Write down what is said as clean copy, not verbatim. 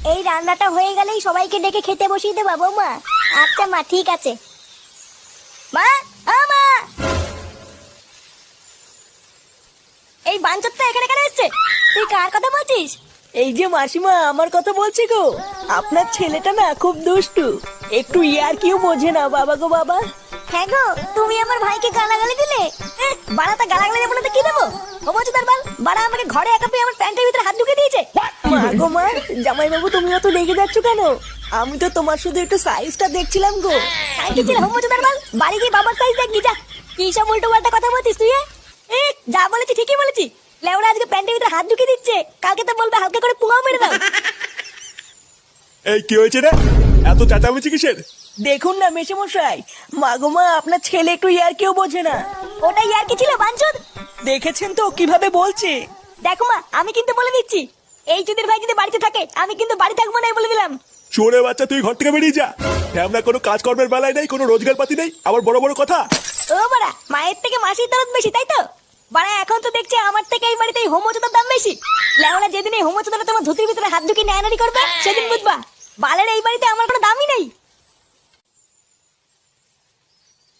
এই রান্নাটা হয়ে গেলেই সবাইকে ডেকে খেতে বসিয়ে দেবা বৌমা। আচ্ছা মা, ঠিক আছে। মা, মা, এই বাঞ্চতটা এখানে কেন এসছে? তুই কার কথা বলছিস? এই যে মাসিমা, আমার কথা বলছি গো। আপনার ছেলেটা না খুব দুষ্টু, একটু ইয়ার কিউ বোঝে না বাবা গো বাবা। হ্যাঁ গো, তুমি আমার ভাইকে গালাগালি দিলে। বাড়াটা গালাগালি দেবো না তো কি দেবো? ও বলছো তার বাল, বাড়া আমাকে ঘরে একা পেয়ে আমার প্যান্টের ভিতরে হাত ঢুকে দিয়েছে। মা গো মা, জামাই বাবু তুমি অত রেগে যাচ্ছ কেন? আমি তো তোমার শুধু একটু সাইজটা দেখছিলাম গো। সাইকেল ছিল হোম তার বাল, বাড়ি গিয়ে বাবার সাইজ দেখবি যা। কি সব উল্টো পাল্টা কথা বলছিস তুই? যা বলেছি ঠিকই বলেছি। লেওরা আজকে প্যান্টের ভিতরে হাত ঢুকে দিচ্ছে, কালকে তো বলবে হালকা করে পুঙাও মেরে দাও। এই কি হয়েছে রে? এত চেঁচামেচি কিসের? দেখুন না মেশামশাই, মা গো মা, আপনার ছেলে একটু ইয়ার কিউ বোঝে না। ওটাই আর কি ছিল বাঞ্চুদ? দেখেছেন তো কিভাবে বলছে। দেখো মা, আমি কিন্তু বলে দিচ্ছি, এই চুদির ভাই যদি বাড়িতে থাকে আমি কিন্তু বাড়ি থাকবো না, বলে দিলাম। চোরে বাচ্চা, তুই ঘর থেকে বেরিয়ে যা। আমরা কোনো কাজকর্মের বেলায় নেই, কোনো রোজগার পাতি নেই, আবার বড় বড় কথা। ও বাড়া, মায়ের থেকে মাসির দরদ বেশি, তাই তো? বাড়া এখন তো দেখছি আমার থেকে এই বাড়িতে হোমোচোদার দাম বেশি। লেওরা যেদিন এই হোমোচোদাটা তোমার ধুতির ভিতরে হাত ঢুকিয়ে নেয়ানারি করবে সেদিন বুঝবা বালের এই বাড়িতে আমার কোনো দামই নেই।